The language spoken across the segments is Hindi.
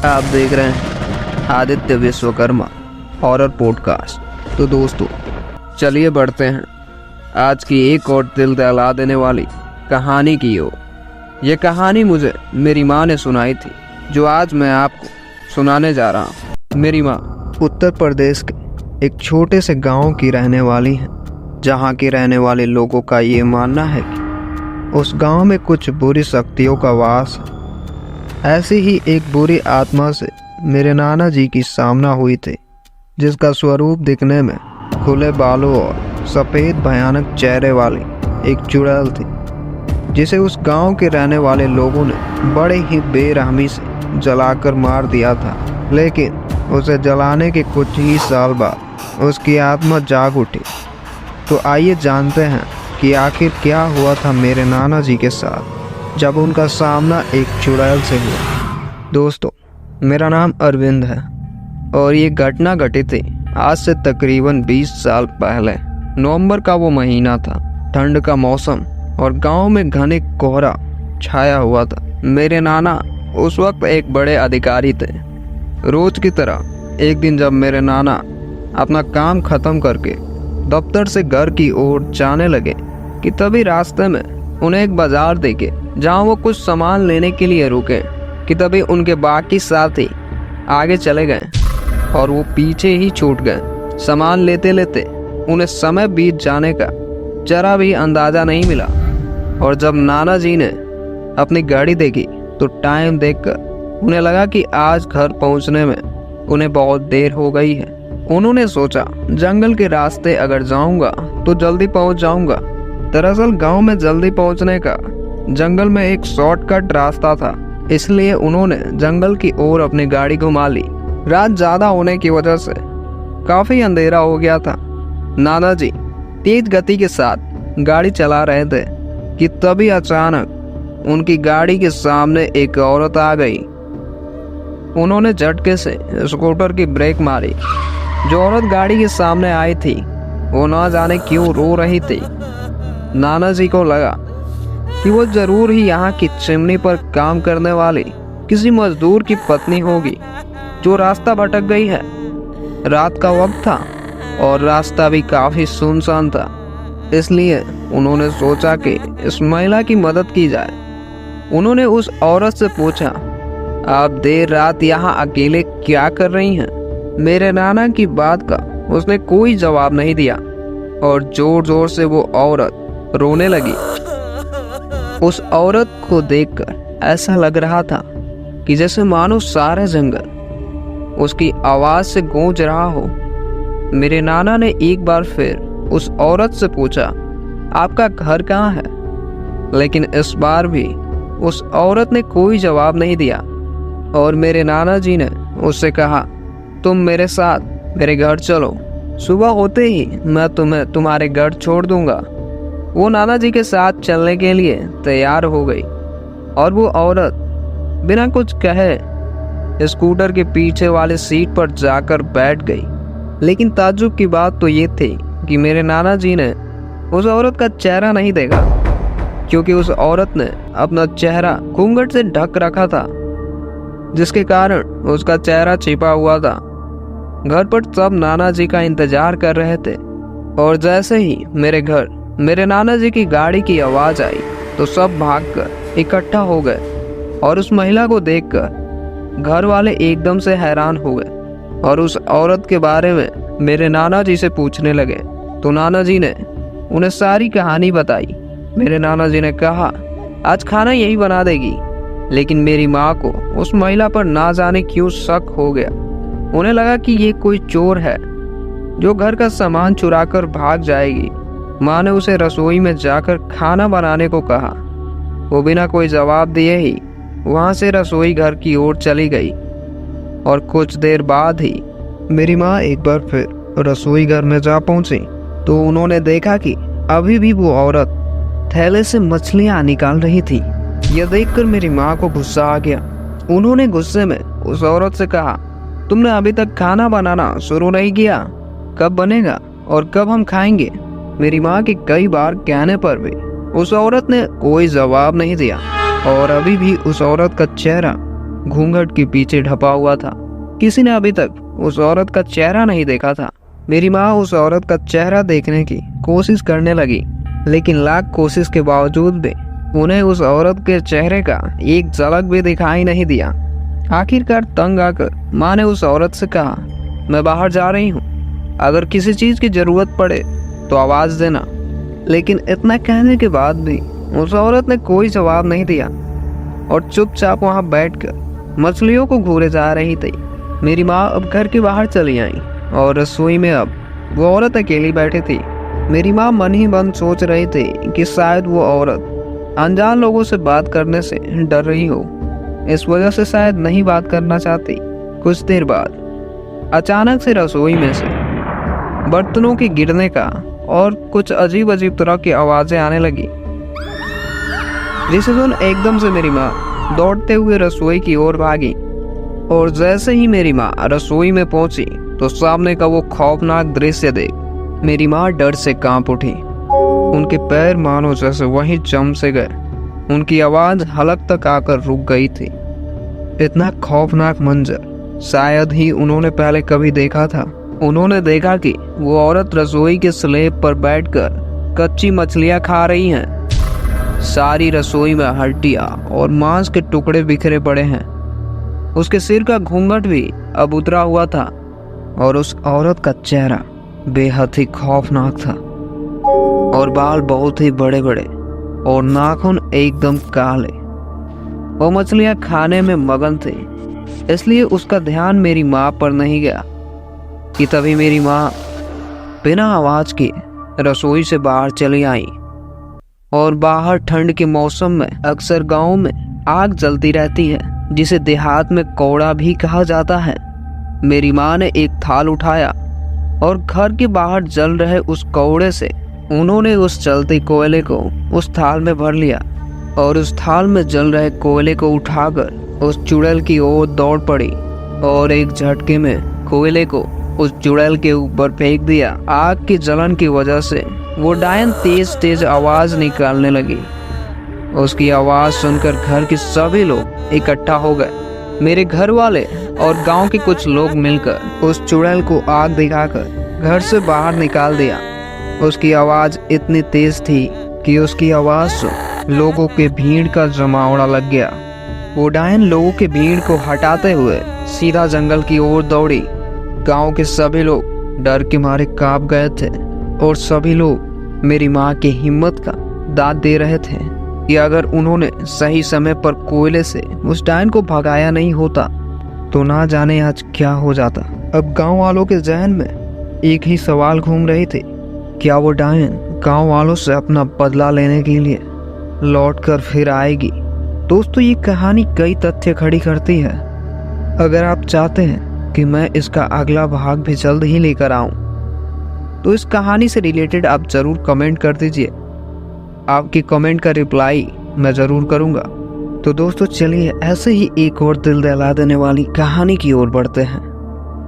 आप देख रहे हैं आदित्य विश्वकर्मा हॉरर पॉडकास्ट। तो दोस्तों चलिए बढ़ते हैं आज की एक और दिल दहला देने वाली कहानी की ओर। यह कहानी मुझे मेरी माँ ने सुनाई थी, जो आज मैं आपको सुनाने जा रहा हूँ। मेरी माँ उत्तर प्रदेश के एक छोटे से गांव की रहने वाली हैं, जहां के रहने वाले लोगों का ये मानना है कि उस गांव में कुछ बुरी शक्तियों का वास है। ऐसी ही एक बुरी आत्मा से मेरे नाना जी की सामना हुई थी, जिसका स्वरूप दिखने में खुले बालों और सफ़ेद भयानक चेहरे वाली एक चुड़ैल थी, जिसे उस गांव के रहने वाले लोगों ने बड़े ही बेरहमी से जलाकर मार दिया था। लेकिन उसे जलाने के कुछ ही साल बाद उसकी आत्मा जाग उठी। तो आइए जानते हैं कि आखिर क्या हुआ था मेरे नाना जी के साथ जब उनका सामना एक चुड़ैल से हुआ। दोस्तों, मेरा नाम अरविंद है और ये घटना घटी थी आज से तकरीबन 20 साल पहले। नवंबर का वो महीना था, ठंड का मौसम और गांव में घने कोहरा छाया हुआ था। मेरे नाना उस वक्त एक बड़े अधिकारी थे। रोज की तरह एक दिन जब मेरे नाना अपना काम खत्म करके दफ्तर से घर की ओर जाने लगे कि तभी रास्ते में उन्हें एक बाजार देखे, जहां वो कुछ सामान लेने के लिए रुके कि तभी उनके बाकी साथी आगे चले गए और वो पीछे ही छूट गए। सामान लेते लेते उन्हें समय बीत जाने का जरा भी अंदाजा नहीं मिला और जब नाना जी ने अपनी गाड़ी देखी तो टाइम देखकर उन्हें लगा कि आज घर पहुंचने में उन्हें बहुत देर हो गई है। उन्होंने सोचा जंगल के रास्ते अगर जाऊंगा तो जल्दी पहुंच जाऊंगा। दरअसल गांव में जल्दी पहुंचने का जंगल में एक शॉर्टकट रास्ता था, इसलिए उन्होंने जंगल की ओर अपनी गाड़ी घुमा ली। रात ज्यादा होने की वजह से काफी अंधेरा हो गया था। नाना जी तेज गति के साथ गाड़ी चला रहे थे कि तभी अचानक उनकी गाड़ी के सामने एक औरत आ गई। उन्होंने झटके से स्कूटर की ब्रेक मारी। जो औरत गाड़ी के सामने आई थी वो ना जाने क्यों रो रही थी। नाना जी को लगा कि वो जरूर ही यहाँ की चिमनी पर काम करने वाली किसी मजदूर की पत्नी होगी जो रास्ता भटक गई है। रात का वक्त था और रास्ता भी काफी सुनसान था, इसलिए उन्होंने सोचा कि इस महिला की मदद की जाए। उन्होंने उस औरत से पूछा, आप देर रात यहाँ अकेले क्या कर रही हैं? मेरे नाना की बात का उसने कोई जवाब नहीं दिया और जोर जोर से वो औरत रोने लगी। उस औरत को देखकर ऐसा लग रहा था कि जैसे मानो सारा जंगल उसकी आवाज से गूंज रहा हो। मेरे नाना ने एक बार फिर उस औरत से पूछा, आपका घर कहाँ है? लेकिन इस बार भी उस औरत ने कोई जवाब नहीं दिया और मेरे नाना जी ने उससे कहा, तुम मेरे साथ मेरे घर चलो, सुबह होते ही मैं तुम्हें तुम्हारे घर छोड़ दूंगा। वो नाना जी के साथ चलने के लिए तैयार हो गई और वो औरत बिना कुछ कहे स्कूटर के पीछे वाले सीट पर जाकर बैठ गई। लेकिन ताज्जुब की बात तो ये थी कि मेरे नाना जी ने उस औरत का चेहरा नहीं देखा, क्योंकि उस औरत ने अपना चेहरा घूंघट से ढक रखा था, जिसके कारण उसका चेहरा छिपा हुआ था। घर पर सब नाना जी का इंतजार कर रहे थे और जैसे ही मेरे नाना जी की गाड़ी की आवाज आई तो सब भागकर इकट्ठा हो गए और उस महिला को देखकर घर वाले एकदम से हैरान हो गए और उस औरत के बारे में मेरे नाना जी से पूछने लगे। तो नाना जी ने उन्हें सारी कहानी बताई। मेरे नाना जी ने कहा, आज खाना यही बना देगी। लेकिन मेरी माँ को उस महिला पर ना जाने क्यों शक हो गया। उन्हें लगा कि ये कोई चोर है जो घर का सामान चुराकर भाग जाएगी। माँ ने उसे रसोई में जाकर खाना बनाने को कहा। वो बिना कोई जवाब दिए ही वहाँ से रसोई घर की ओर चली गई और कुछ देर बाद ही मेरी माँ एक बार फिर रसोई घर में जा पहुँची तो उन्होंने देखा कि अभी भी वो औरत थैले से मछलियाँ निकाल रही थी। यह देखकर मेरी माँ को गुस्सा आ गया। उन्होंने गुस्से में उस औरत से कहा, तुमने अभी तक खाना बनाना शुरू नहीं किया, कब बनेगा और कब हम खाएंगे? मेरी माँ के कई बार कहने पर भी उस औरत ने कोई जवाब नहीं दिया और अभी भी उस औरत का चेहरा घूंघट के पीछे ढपा हुआ था। किसी ने अभी तक उस औरत का चेहरा नहीं देखा था। मेरी माँ उस औरत का चेहरा देखने की कोशिश करने लगी, लेकिन लाख कोशिश के बावजूद भी उन्हें उस औरत के चेहरे का एक झलक भी दिखाई नहीं दिया। आखिरकार तंग आकर माँ ने उस औरत से कहा, मैं बाहर जा रही हूँ, अगर किसी चीज की जरूरत पड़े तो आवाज देना। लेकिन इतना कहने के बाद भी उस औरत ने कोई जवाब नहीं दिया और चुपचाप वहां बैठकर मछलियों को घूरे जा रही थी। मेरी माँ अब घर के बाहर चली आई और रसोई में अब वो औरत अकेली बैठी थी। मेरी माँ मन ही मन सोच रही थी कि शायद वो औरत अनजान लोगों से बात करने से डर रही हो, इस वजह से शायद नहीं बात करना चाहती। कुछ देर बाद अचानक से रसोई में से बर्तनों के गिरने का और कुछ अजीब अजीब तरह की आवाजें आने लगी, जिसे सुन एकदम से मेरी माँ दौड़ते हुए रसोई की ओर भागी। और जैसे ही मेरी माँ रसोई में पहुंची तो सामने का वो खौफनाक दृश्य देख मेरी माँ डर से कांप उठी। उनके पैर मानो जैसे वहीं जम से गए, उनकी आवाज हलक तक आकर रुक गई थी। इतना खौफनाक मंजर शायद ही उन्होंने पहले कभी देखा था। उन्होंने देखा कि वो औरत रसोई के स्लेब पर बैठकर कच्ची मछलियां खा रही हैं। सारी रसोई में हड्डियां और मांस के टुकड़े बिखरे पड़े हैं। उसके सिर का घूंघट भी अब उतरा हुआ था और उस औरत का चेहरा बेहद ही खौफनाक था और बाल बहुत ही बड़े बड़े और नाखून एकदम काले। वो मछलियां खाने में मगन थी, इसलिए उसका ध्यान मेरी माँ पर नहीं गया कि तभी मेरी माँ बिना आवाज के रसोई से बाहर चली आई। और बाहर ठंड के मौसम में अक्सर गांव में आग जलती रहती है, जिसे देहात में कौड़ा भी कहा जाता है। मेरी माँ ने एक थाल उठाया और घर के बाहर जल रहे उस कौड़े से उन्होंने उस जलते कोयले को उस थाल में भर लिया और उस थाल में जल रहे कोयले को उठाकर उस चुड़ैल की ओर दौड़ पड़ी और एक झटके में कोयले को उस चुड़ैल के ऊपर फेंक दिया। आग की जलन की वजह से वो डायन तेज तेज आवाज निकालने लगी। उसकी आवाज सुनकर घर के सभी लोग इकट्ठा हो गए। मेरे घर वाले और गांव के कुछ लोग मिलकर उस चुड़ैल को आग दिखाकर घर से बाहर निकाल दिया। उसकी आवाज इतनी तेज थी कि उसकी आवाज सुन लोगों के भीड़ का जमावड़ा लग गया। वो डायन लोगों के भीड़ को हटाते हुए सीधा जंगल की ओर दौड़ी। गांव के सभी लोग डर के मारे कांप गए थे और सभी लोग मेरी माँ की हिम्मत का दाद दे रहे थे कि अगर उन्होंने सही समय पर कोयले से उस डायन को भगाया नहीं होता तो ना जाने आज क्या हो जाता। अब गांव वालों के जहन में एक ही सवाल घूम रही थी, क्या वो डायन गांव वालों से अपना बदला लेने के लिए लौटकर फिर आएगी। दोस्तों, ये कहानी कई तथ्य खड़ी करती है। अगर आप चाहते हैं कि मैं इसका अगला भाग भी जल्द ही लेकर आऊं तो इस कहानी से रिलेटेड आप जरूर कमेंट कर दीजिए। आपकी कमेंट का रिप्लाई मैं जरूर करूंगा। तो दोस्तों, चलिए ऐसे ही एक और दिल दहला देने वाली कहानी की ओर बढ़ते हैं।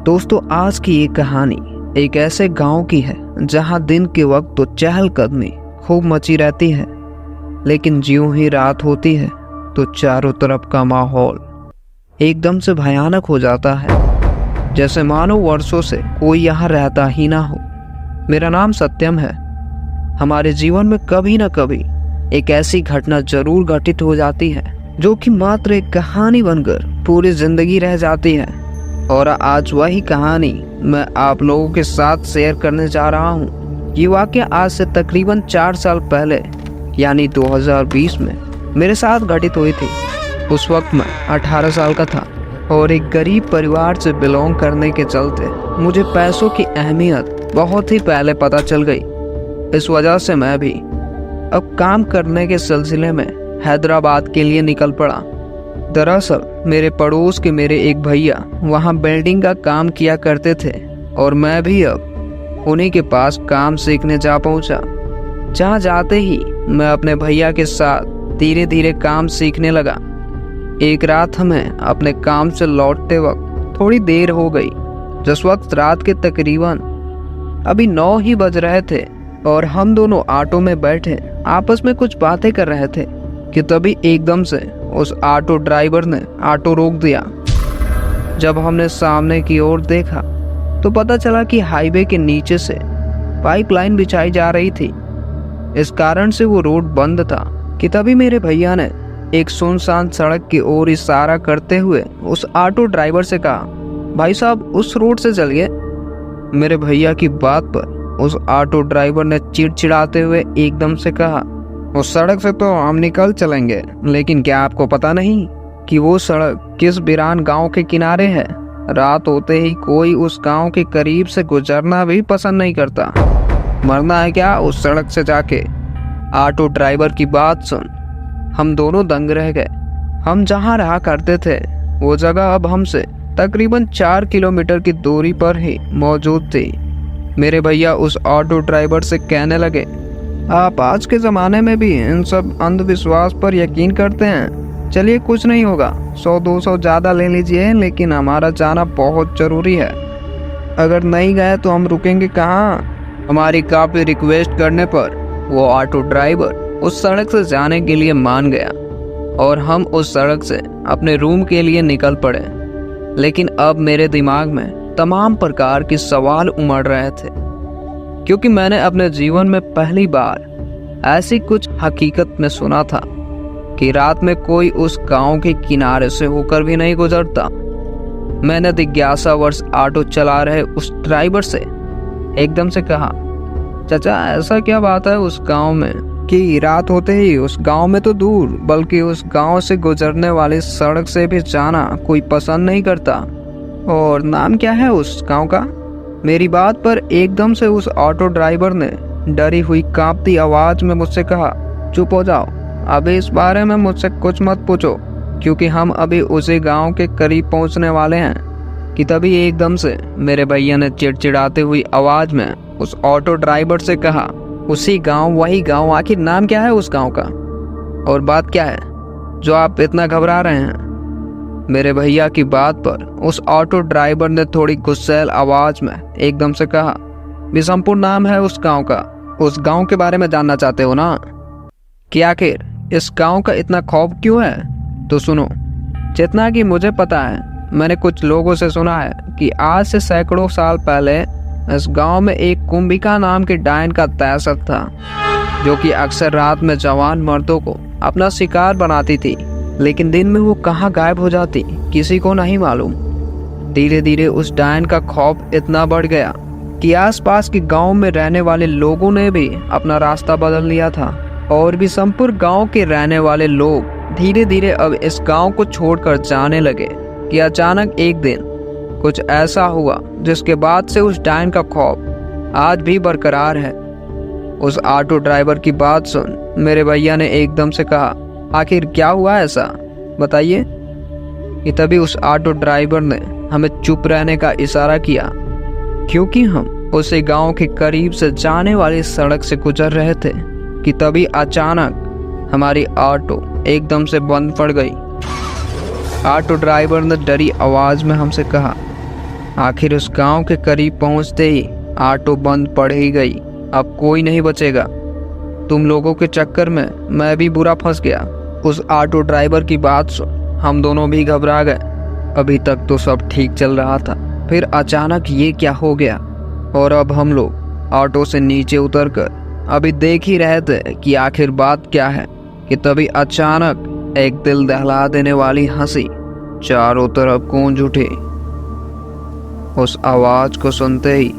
दोस्तों, आज की ये कहानी एक ऐसे गांव की है जहां दिन के वक्त तो चहलकदमी खूब मची रहती है, लेकिन ज्यों ही रात होती है तो चारों तरफ का माहौल एकदम से भयानक हो जाता है, जैसे मानो वर्षों से कोई यहाँ रहता ही ना हो। मेरा नाम सत्यम है। हमारे जीवन में कभी न कभी एक ऐसी घटना जरूर घटित हो जाती है जो कि मात्र एक कहानी बनकर पूरी जिंदगी रह जाती है। और आज वही कहानी मैं आप लोगों के साथ शेयर करने जा रहा हूँ। ये वाकया आज से तकरीबन 4 साल पहले यानी 2020 में मेरे साथ घटित हुई थी। उस वक्त मैं 18 साल का था और एक गरीब परिवार से बिलोंग करने के चलते मुझे पैसों की अहमियत बहुत ही पहले पता चल गई। इस वजह से मैं भी अब काम करने के सिलसिले में हैदराबाद के लिए निकल पड़ा। दरअसल मेरे पड़ोस के मेरे एक भैया वहाँ बिल्डिंग का काम किया करते थे और मैं भी अब उन्हीं के पास काम सीखने जा पहुँचा। जहाँ जाते ही मैं अपने भैया के साथ धीरे धीरे काम सीखने लगा। एक रात हमें अपने काम से लौटते वक्त थोड़ी देर हो गई। जिस वक्त रात के तकरीबन अभी 9 ही बज रहे थे और हम दोनों ऑटो में बैठे आपस में कुछ बातें कर रहे थे कि तभी एकदम से उस ऑटो ड्राइवर ने ऑटो रोक दिया। जब हमने सामने की ओर देखा तो पता चला कि हाईवे के नीचे से पाइपलाइन बिछाई जा रही थी। इस कारण से वो रोड बंद था कि तभी मेरे भैया ने एक सुनसान सड़क की ओर इशारा करते हुए उस ऑटो ड्राइवर से कहा, भाई साहब उस रोड से चलिए। मेरे भैया की बात पर उस ऑटो ड्राइवर ने चिड़चिड़ाते हुए एकदम से कहा, उस सड़क से तो हम निकल चलेंगे, लेकिन क्या आपको पता नहीं कि वो सड़क किस वीरान गांव के किनारे है? रात होते ही कोई उस गांव के करीब से गुजरना भी पसंद नहीं करता। मरना है क्या उस सड़क से जाके? ऑटो ड्राइवर की बात सुन हम दोनों दंग रह गए। हम जहां रहा करते थे वो जगह अब हमसे तकरीबन 4 किलोमीटर की दूरी पर ही मौजूद थी। मेरे भैया उस ऑटो ड्राइवर से कहने लगे, आप आज के ज़माने में भी इन सब अंधविश्वास पर यकीन करते हैं? चलिए कुछ नहीं होगा, 100-200 ज़्यादा ले लीजिए, लेकिन हमारा जाना बहुत ज़रूरी है। अगर नहीं गए तो हम रुकेंगे कहाँ? हमारी काफ़ी रिक्वेस्ट करने पर वो ऑटो ड्राइवर उस सड़क से जाने के लिए मान गया और हम उस सड़क से अपने रूम के लिए निकल पड़े। लेकिन अब मेरे दिमाग में तमाम प्रकार के सवाल उमड़ रहे थे, क्योंकि मैंने अपने जीवन में पहली बार ऐसी कुछ हकीकत में सुना था कि रात में कोई उस गांव के किनारे से होकर भी नहीं गुजरता। मैंने जिज्ञासावश ऑटो चला रहे उस ड्राइवर से एकदम से कहा, चाचा ऐसा क्या बात है उस गांव में कि रात होते ही उस गांव में तो दूर बल्कि उस गांव से गुजरने वाली सड़क से भी जाना कोई पसंद नहीं करता? और नाम क्या है उस गांव का? मेरी बात पर एकदम से उस ऑटो ड्राइवर ने डरी हुई कांपती आवाज में मुझसे कहा, चुप हो जाओ, अभी इस बारे में मुझसे कुछ मत पूछो, क्योंकि हम अभी उसी गांव के करीब पहुंचने वाले हैं। कि तभी एकदम से मेरे भैया ने चिड़चिड़ाते हुई आवाज में उस ऑटो ड्राइवर से कहा, उसी गांव, वही गांव, आखिर नाम क्या है उस गांव का? और बात क्या है जो आप इतना घबरा रहे हैं? मेरे भैया की बात पर उस ऑटो ड्राइवर ने थोड़ी गुस्सैल आवाज में एकदम से कहा, बिशनपुर नाम है उस गांव का। उस गांव के बारे में जानना चाहते हो ना, कि आखिर इस गांव का इतना खौफ क्यों है? तो सुनो, जितना कि मुझे पता है, मैंने कुछ लोगों से सुना है कि आज से सैकड़ों साल पहले इस गांव में एक कुंभिका नाम के डायन का तैसर था, जो कि अक्सर रात में जवान मर्दों को अपना शिकार बनाती थी, लेकिन दिन में वो कहाँ गायब हो जाती किसी को नहीं मालूम। धीरे धीरे उस डायन का खौफ इतना बढ़ गया कि आसपास के गांव में रहने वाले लोगों ने भी अपना रास्ता बदल लिया था, और बिशनपुर गांव के रहने वाले लोग धीरे धीरे अब इस गांव को छोड़कर जाने लगे। कि अचानक एक दिन कुछ ऐसा हुआ जिसके बाद से उस डायन का खौफ आज भी बरकरार है। उस ऑटो ड्राइवर की बात सुन मेरे भैया ने एकदम से कहा, आखिर क्या हुआ ऐसा, बताइए। कि तभी उस ऑटो ड्राइवर ने हमें चुप रहने का इशारा किया, क्योंकि हम उसी गांव के करीब से जाने वाली सड़क से गुजर रहे थे। कि तभी अचानक हमारी ऑटो एकदम से बंद पड़ गई। ऑटो ड्राइवर ने डरी आवाज में हमसे कहा, आखिर उस गांव के करीब पहुंचते ही ऑटो बंद पड़ ही गई, अब कोई नहीं बचेगा। तुम लोगों के चक्कर में मैं भी बुरा फंस गया। उस ऑटो ड्राइवर की बात सुन हम दोनों भी घबरा गए। अभी तक तो सब ठीक चल रहा था, फिर अचानक ये क्या हो गया? और अब हम लोग ऑटो से नीचे उतरकर अभी देख ही रहे थे कि आखिर बात क्या है। कि तभी अचानक एक दिल दहला देने वाली हंसी चारों तरफ गूंज उठी। उस आवाज को सुनते ही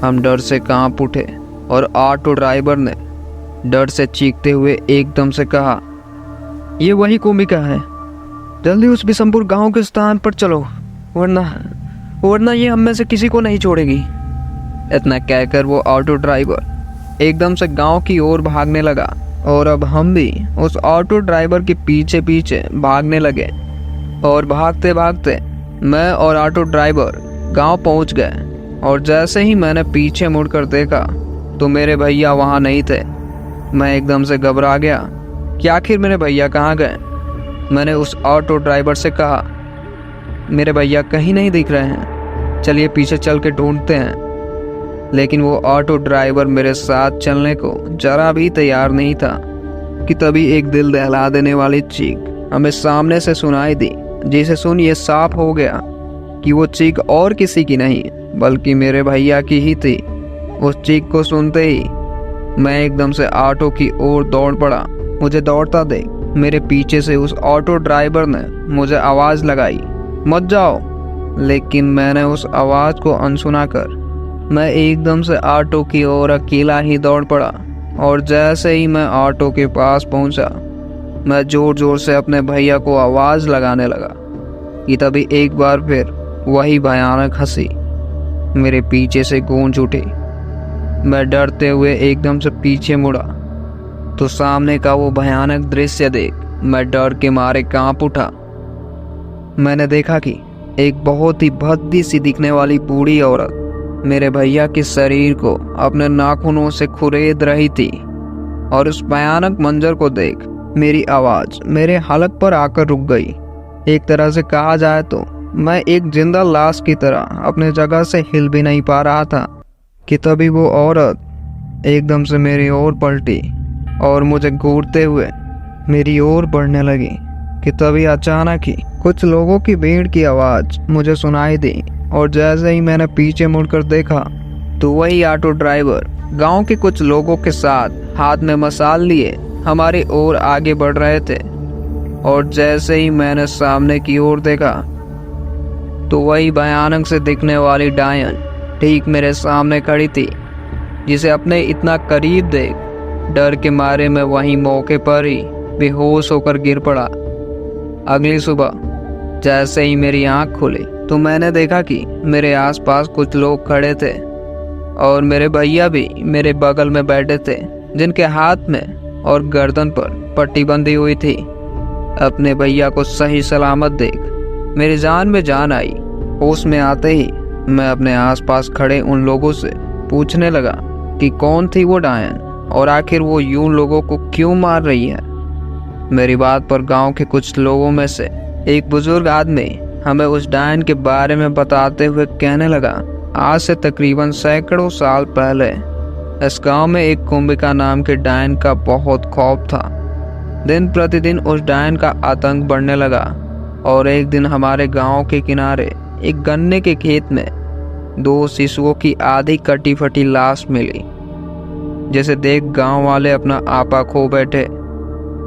हम डर से कांप उठे और ऑटो ड्राइवर ने डर से चीखते हुए एकदम से कहा, ये वही कुंभिका है, जल्दी उस बिशनपुर गांव के स्थान पर चलो, वरना ये हम में से किसी को नहीं छोड़ेगी। इतना कहकर वो ऑटो ड्राइवर एकदम से गांव की ओर भागने लगा, और अब हम भी उस ऑटो ड्राइवर के पीछे पीछे भागने लगे। और भागते भागते मैं और ऑटो ड्राइवर गांव पहुंच गए। और जैसे ही मैंने पीछे मुड़कर देखा तो मेरे भैया वहां नहीं थे। मैं एकदम से घबरा गया कि आखिर मेरे भैया कहाँ गए। मैंने उस ऑटो ड्राइवर से कहा, मेरे भैया कहीं नहीं दिख रहे हैं, चलिए पीछे चल के ढूंढते हैं। लेकिन वो ऑटो ड्राइवर मेरे साथ चलने को जरा भी तैयार नहीं था। कि तभी एक दिल दहला देने वाली चीख हमें सामने से सुनाई दी, जिसे सुन ये साफ हो गया कि वो चीख और किसी की नहीं बल्कि मेरे भैया की ही थी। उस चीख को सुनते ही मैं एकदम से ऑटो की ओर दौड़ पड़ा। मुझे दौड़ता देख मेरे पीछे से उस ऑटो ड्राइवर ने मुझे आवाज़ लगाई, मत जाओ। लेकिन मैंने उस आवाज़ को अनसुना कर मैं एकदम से ऑटो की ओर अकेला ही दौड़ पड़ा। और जैसे ही मैं ऑटो के पास पहुंचा, मैं जोर जोर से अपने भैया को आवाज़ लगाने लगा कि तभी एक बार फिर वही भयानक हंसी मेरे पीछे से गूंज उठी। मैं डरते हुए एकदम से पीछे मुड़ा तो सामने का वो भयानक दृश्य देख मैं डर के मारे कांप उठा। मैंने देखा कि एक बहुत ही भद्दी सी दिखने वाली बूढ़ी औरत मेरे भैया के शरीर को अपने नाखूनों से खुरेद रही थी। और उस भयानक मंजर को देख मेरी आवाज़ मेरे हलक पर आकर रुक गई। एक तरह से कहा जाए तो मैं एक जिंदा लाश की तरह अपने जगह से हिल भी नहीं पा रहा था कि तभी वो औरत एकदम से मेरी ओर पलटी और मुझे घूरते हुए मेरी ओर बढ़ने लगी कि तभी अचानक ही कुछ लोगों की भीड़ की आवाज़ मुझे सुनाई दी। और जैसे ही मैंने पीछे मुड़कर देखा तो वही ऑटो ड्राइवर गांव के कुछ लोगों के साथ हाथ में मसाल लिए हमारी ओर आगे बढ़ रहे थे। और जैसे ही मैंने सामने की ओर देखा तो वही भयानक से दिखने वाली डायन ठीक मेरे सामने खड़ी थी, जिसे अपने इतना करीब देख डर के मारे मैं वहीं मौके पर ही बेहोश होकर गिर पड़ा। अगली सुबह जैसे ही मेरी आंख खुली तो मैंने देखा कि मेरे आसपास कुछ लोग खड़े थे और मेरे भैया भी मेरे बगल में बैठे थे, जिनके हाथ में और गर्दन पर पट्टी बंधी हुई थी। अपने भैया को सही सलामत देख मेरी जान में जान आई। होश में आते ही मैं अपने आसपास खड़े उन लोगों से पूछने लगा कि कौन थी वो डायन और आखिर वो यूं लोगों को क्यों मार रही है। मेरी बात पर गांव के कुछ लोगों में से एक बुजुर्ग आदमी हमें उस डायन के बारे में बताते हुए कहने लगा, आज से तकरीबन सैकड़ों साल पहले इस गांव में एक कुंभिका नाम के डायन का बहुत खौफ था। दिन प्रतिदिन उस डायन का आतंक बढ़ने लगा और एक दिन हमारे गांव के किनारे एक गन्ने के खेत में 2 शिशुओं की आधी कटी फटी लाश मिली, जिसे देख गांव वाले अपना आपा खो बैठे।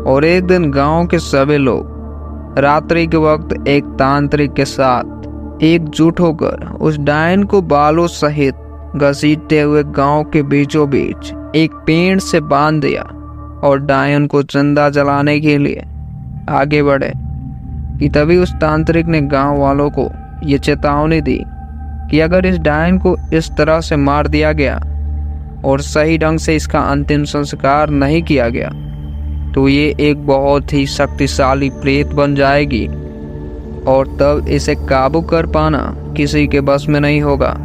और एक दिन गांव के सभी लोग रात्रि के वक्त एक तांत्रिक के साथ एकजुट होकर उस डायन को बालों सहित घसीटते हुए गांव के बीचों बीच एक पेड़ से बांध दिया और डायन को जिंदा जलाने के लिए आगे बढ़े कि तभी उस तांत्रिक ने गांव वालों को ये चेतावनी दी कि अगर इस डायन को इस तरह से मार दिया गया और सही ढंग से इसका अंतिम संस्कार नहीं किया गया तो ये एक बहुत ही शक्तिशाली प्रेत बन जाएगी और तब इसे काबू कर पाना किसी के बस में नहीं होगा।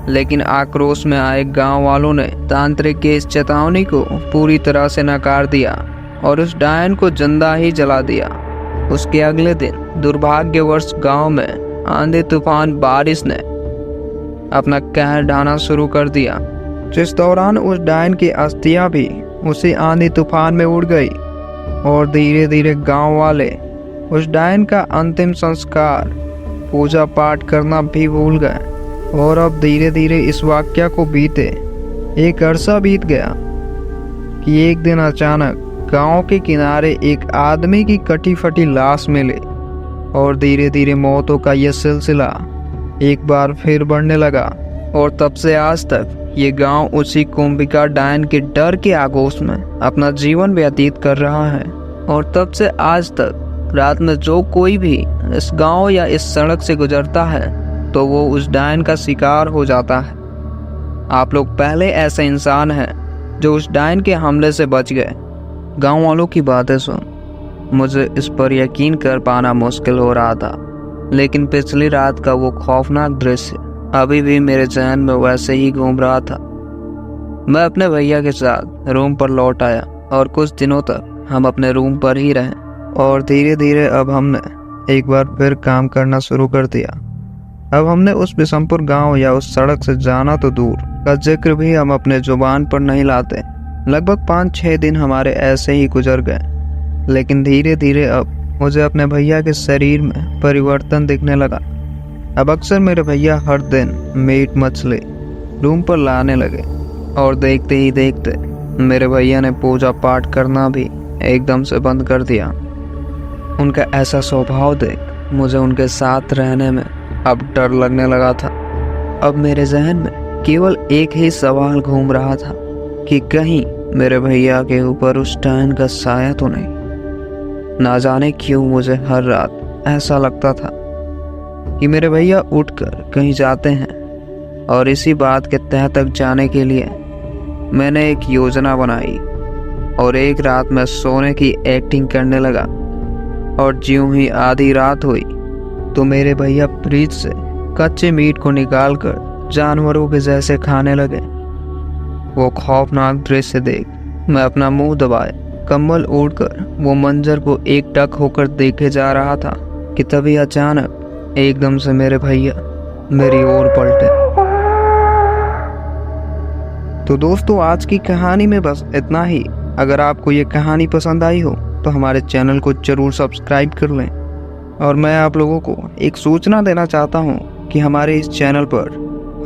लेकिन आक्रोश में आए गांव वालों ने तांत्रिक के इस चेतावनी को पूरी तरह से नकार दिया और उस डायन को जिंदा ही जला दिया। उसके अगले दिन दुर्भाग्यवश गांव में आंधी तूफान बारिश ने अपना कहर ढाना शुरू कर दिया, जिस दौरान उस डायन की अस्थियां भी उसी आंधी तूफान में उड़ गई। और धीरे धीरे गांव वाले उस डायन का अंतिम संस्कार पूजा पाठ करना भी भूल गए। और अब धीरे धीरे इस वाक्य को बीते एक अरसा बीत गया कि एक दिन अचानक गांव के किनारे एक आदमी की कटी फटी लाश मिली और धीरे धीरे मौतों का यह सिलसिला एक बार फिर बढ़ने लगा। और तब से आज तक ये गांव उसी कुंभिका डायन के डर के आगोश में अपना जीवन व्यतीत कर रहा है। और तब से आज तक रात में जो कोई भी इस गांव या इस सड़क से गुजरता है तो वो उस डायन का शिकार हो जाता है। आप लोग पहले ऐसे इंसान हैं जो उस डायन के हमले से बच गए। गांव वालों की बातें सुन मुझे इस पर यकीन कर पाना मुश्किल हो रहा था, लेकिन पिछली रात का वो खौफनाक दृश्य अभी भी मेरे जहन में वैसे ही घूम रहा था। मैं अपने भैया के साथ रूम पर लौट आया और कुछ दिनों तक हम अपने रूम पर ही रहे। और धीरे धीरे अब हमने एक बार फिर काम करना शुरू कर दिया। अब हमने उस बिशमपुर गांव या उस सड़क से जाना तो दूर का जिक्र भी हम अपने जुबान पर नहीं लाते। लगभग 5-6 दिन हमारे ऐसे ही गुजर गए, लेकिन धीरे धीरे अब मुझे अपने भैया के शरीर में परिवर्तन दिखने लगा। अब अक्सर मेरे भैया हर दिन मीट मछली रूम पर लाने लगे और देखते ही देखते मेरे भैया ने पूजा पाठ करना भी एकदम से बंद कर दिया। उनका ऐसा स्वभाव देख मुझे उनके साथ रहने में अब डर लगने लगा था। अब मेरे जहन में केवल एक ही सवाल घूम रहा था कि कहीं मेरे भैया के ऊपर उस डायन का साया तो नहीं। ना जाने क्यों मुझे हर रात ऐसा लगता था कि मेरे भैया उठकर कहीं जाते हैं, और इसी बात के तह तक जाने के लिए मैंने एक योजना बनाई और एक रात मैं सोने की एक्टिंग करने लगा। और ज्यों ही आधी रात हुई तो मेरे भैया फ्रिज से कच्चे मीट को निकालकर जानवरों के जैसे खाने लगे। वो खौफनाक दृश्य देख मैं अपना मुंह दबाए कंबल ओढ़कर वो मंजर को एकटक होकर देखे जा रहा था कि तभी अचानक एकदम से मेरे भैया मेरी ओर पलटे। तो दोस्तों, आज की कहानी में बस इतना ही। अगर आपको ये कहानी पसंद आई हो तो हमारे चैनल को जरूर सब्सक्राइब कर लें। और मैं आप लोगों को एक सूचना देना चाहता हूँ कि हमारे इस चैनल पर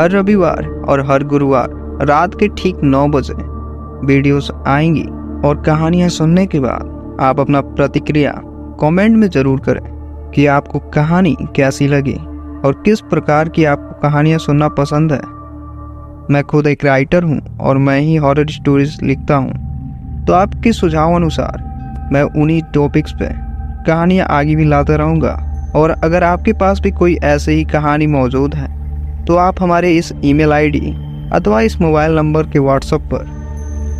हर रविवार और हर गुरुवार रात के ठीक 9 बजे वीडियोस आएंगी, और कहानियाँ सुनने के बाद आप अपना प्रतिक्रिया कमेंट में ज़रूर करें कि आपको कहानी कैसी लगी और किस प्रकार की आपको कहानियाँ सुनना पसंद है। मैं खुद एक राइटर हूँ और मैं ही हॉरर स्टोरीज लिखता हूँ, तो आपके सुझाव अनुसार मैं उन्हीं टॉपिक्स पे कहानियाँ आगे भी लाता रहूँगा। और अगर आपके पास भी कोई ऐसे ही कहानी मौजूद है तो आप हमारे इस ईमेल आईडी अथवा इस मोबाइल नंबर के व्हाट्सएप पर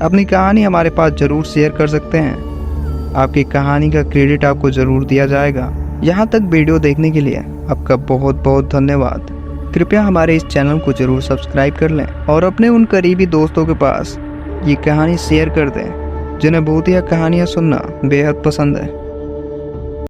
अपनी कहानी हमारे पास ज़रूर शेयर कर सकते हैं। आपकी कहानी का क्रेडिट आपको ज़रूर दिया जाएगा। यहाँ तक वीडियो देखने के लिए आपका बहुत बहुत धन्यवाद। कृपया हमारे इस चैनल को ज़रूर सब्सक्राइब कर लें और अपने उन करीबी दोस्तों के पास ये कहानी शेयर कर दें जिन्हें भूतिया कहानियाँ सुनना बेहद पसंद है।